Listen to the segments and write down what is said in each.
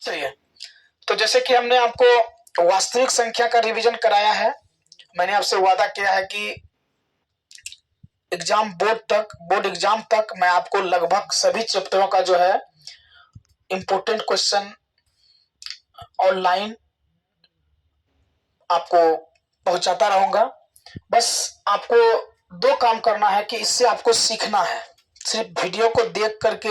चलिए, तो जैसे कि हमने आपको वास्तविक संख्या का रिवीजन कराया है, मैंने आपसे वादा किया है कि बोर्ड एग्जाम तक मैं आपको लगभग सभी चैप्टरों का जो है इंपॉर्टेंट क्वेश्चन ऑनलाइन आपको पहुंचाता रहूंगा। बस आपको दो काम करना है कि इससे आपको सीखना है। सिर्फ वीडियो को देख करके,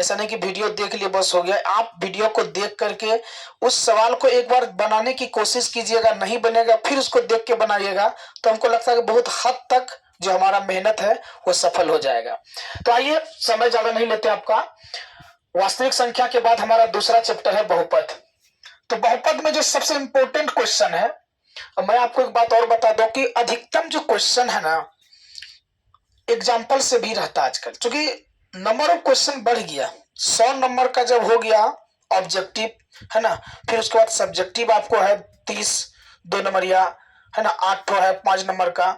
ऐसा नहीं कि वीडियो देख लिए बस हो गया। आप वीडियो को देख करके उस सवाल को एक बार बनाने की कोशिश कीजिएगा, नहीं बनेगा फिर उसको देख के बनाइएगा, तो हमको लगता है कि बहुत हद तक जो हमारा मेहनत है वो सफल हो जाएगा। तो आइए, समय ज्यादा नहीं लेते आपका। वास्तविक संख्या के बाद हमारा दूसरा चैप्टर है बहुपद। तो बहुपद में जो सबसे इंपॉर्टेंट क्वेश्चन है, मैं आपको एक बात और बता दूं कि अधिकतम जो क्वेश्चन है ना, एग्जाम्पल से भी रहता है आजकल, क्योंकि नंबर ऑफ क्वेश्चन बढ़ गया। 100 नंबर का जब हो गया ऑब्जेक्टिव, है ना, फिर उसके बाद सब्जेक्टिव आपको है 30 2 नंबरिया, है ना, 8 है 5 नंबर का।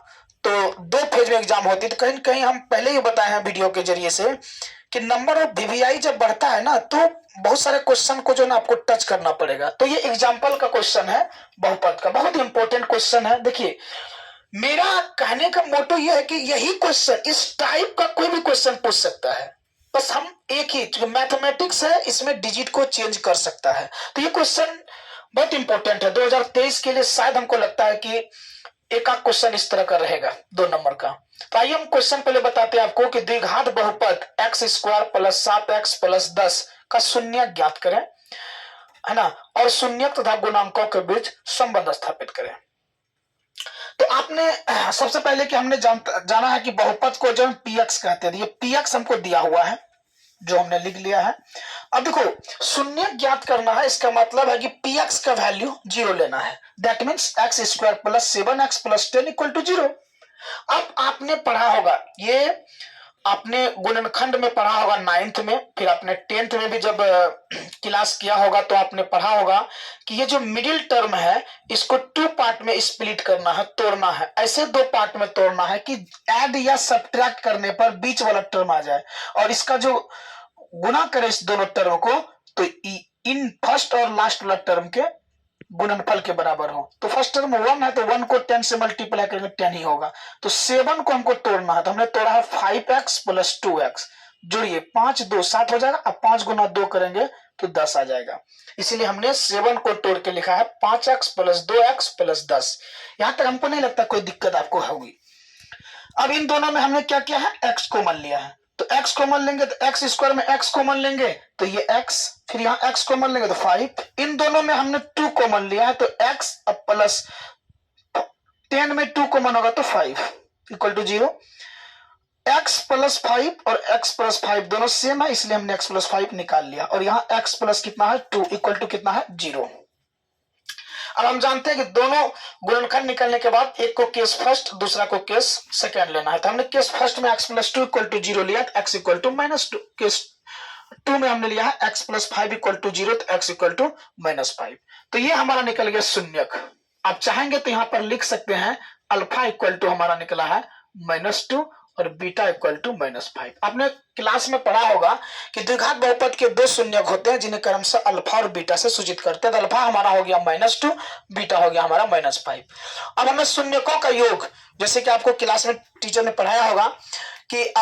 तो 2 फेज में एग्जाम होती है। तो कहीं कहीं हम पहले ही बताए हैं वीडियो के जरिए से कि नंबर ऑफ वीवीआई जब बढ़ता है ना, तो बहुत सारे क्वेश्चन को जो ना आपको टच करना पड़ेगा। तो ये एग्जाम्पल का क्वेश्चन है बहुपद का, बहुत इंपॉर्टेंट क्वेश्चन है। देखिए, मेरा कहने का मोटो यह है कि यही क्वेश्चन, इस टाइप का कोई भी क्वेश्चन पूछ सकता है। बस हम एक ही मैथमेटिक्स है, इसमें डिजिट को चेंज कर सकता है। तो ये क्वेश्चन बहुत इंपॉर्टेंट है 2023 के लिए। शायद हमको लगता है कि एक आध क्वेश्चन इस तरह का रहेगा 2 नंबर का। तो आइए हम क्वेश्चन पहले बताते हैं आपको कि द्विघात बहुपद x square plus 7x plus 10 का शून्य ज्ञात करें, है ना, और शून्य तथा गुणांकों के बीच संबंध स्थापित करें। तो आपने सबसे पहले कि हमने जाना है कि बहुपद को जो px कहते हैं। ये px हमको दिया हुआ है, जो हमने लिख लिया है। अब देखो, शून्य ज्ञात करना है, इसका मतलब है कि px का वैल्यू 0 लेना है। That means x square plus 7x plus 10 equal to 0। अब आपने पढ़ा होगा, ये आपने गुणनखंड में पढ़ा होगा 9th में, फिर आपने 10th में भी जब क्लास किया होगा तो आपने पढ़ा होगा कि ये जो मिडिल टर्म है इसको 2 पार्ट में स्प्लिट करना है, तोड़ना है। ऐसे 2 पार्ट में तोड़ना है कि ऐड या सब्ट्रैक्ट करने पर बीच वाला टर्म आ जाए, और इसका जो गुना करे इस दोनों टर्म को, तो इन फर्स्ट और लास्ट वाला टर्म के गुणनफल के बराबर हो। तो फर्स्ट टर्म 1 है, तो 1 को 10 से मल्टीप्लाई करेंगे 10 ही होगा। तो 7 को हमको तोड़ना है, तो हमने तोड़ा है 5x प्लस 2x। जोड़िए, 5 2 7 हो जाएगा। अब 5 गुना 2 करेंगे तो 10 आ जाएगा। इसीलिए हमने 7 को तोड़ के लिखा है 5x प्लस 2x प्लस 10। यहां तक हमको नहीं लगता कोई दिक्कत आपको होगी। अब इन दोनों में हमने क्या किया है, x कॉमन लिया है। तो x कॉमन लेंगे तो एक्स स्क्वायर में x कॉमन लेंगे तो ये x, फिर यहाँ x कॉमन लेंगे तो 5। इन दोनों में हमने 2 कॉमन लिया है, तो x अब प्लस 10 में 2 कॉमन होगा तो 5 इक्वल टू 0। x प्लस 5 और x प्लस 5 दोनों सेम है, इसलिए हमने x प्लस 5 निकाल लिया। और यहाँ x प्लस कितना है 2 इक्वल टू कितना है 0। अब हम जानते हैं कि दोनों गुणनखंड निकलने के बाद एक को केस फर्स्ट, दूसरा को केस सेकेंड लेना है। तो हमने केस फर्स्ट में x प्लस 2 इक्वल टू 0 लिया, तो x equal to minus 2। Case 2 में हमने लिया है x प्लस 5 इक्वल टू 0, तो x इक्वल टू माइनस 5। तो ये हमारा निकल गया शून्यक। आप चाहेंगे तो यहाँ पर लिख सकते हैं अल्फा इक्वल टू हमारा निकला है -2 और बीटा इक्वल टू -5। आपने क्लास में पढ़ा होगा कि द्विघात बहुपद के 2 शून्यक होते हैं जिन्हें क्रमशः अल्फा और बीटा से सूचित करते हैं। तो अल्फा हमारा हो गया -2, बीटा हो गया हमारा -5। अब हमें शून्यकों का योग, जैसे कि आपको क्लास में टीचर ने पढ़ाया होगा कि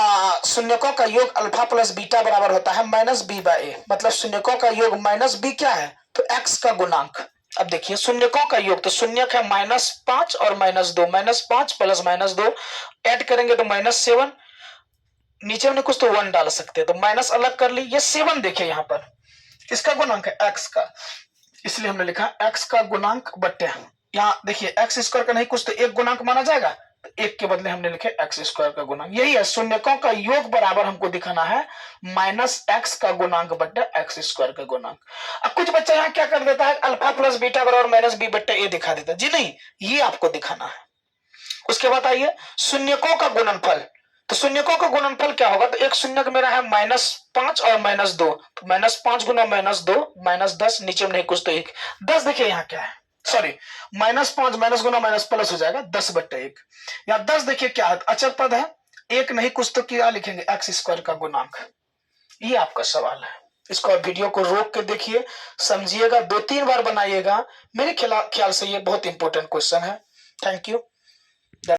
शून्यकों का योग अल्फा प्लस बीटा बराबर होता है -b/a। मतलब शून्यकों का योग -b क्या है, तो x का गुणांक। अब देखिए शून्यकों का योग, तो शून्यक है -5 और -2, -5 प्लस -2 ऐड करेंगे तो -7। नीचे हमने कुछ तो 1 डाल सकते हैं, तो माइनस अलग कर ली। ये 7 देखिए यहाँ पर इसका गुणांक है x का, इसलिए हमने लिखा x का गुणांक बट्टे, यहाँ देखिए x स्क्वायर का नहीं कुछ तो एक गुणांक माना जाएगा, तो एक के बदले हमने लिखे x स्क्वायर का गुणांक। यही है, शून्यकों का योग बराबर हमको दिखाना है -x का गुणांक बट्टे x स्क्वायर का गुणांक। अब कुछ बच्चा यहाँ क्या कर देता है, अल्फा प्लस बीटा बराबर -b/a दिखा देता है। जी नहीं, ये आपको दिखाना है। उसके बाद आइए शून्यकों का गुणनफल। तो शून्यकों का गुणनफल क्या होगा, तो एक शून्यक मेरा है -5 और -2, तो -5 गुना -2 -10, नीचे में नहीं कुछ तो 1। 10 देखिए यहाँ क्या है, सॉरी -5 माइनस गुना माइनस प्लस हो जाएगा 10/1। यहाँ 10 देखिए क्या है, अचर पद है, एक नहीं कुछ तो क्या लिखेंगे x स्क्वायर का गुणांक। ये आपका सवाल है, इसको वीडियो को रोक के देखिए, समझिएगा, 2-3 बार बनाइएगा। मेरे ख्याल से ये बहुत इंपॉर्टेंट क्वेश्चन है। Thank you.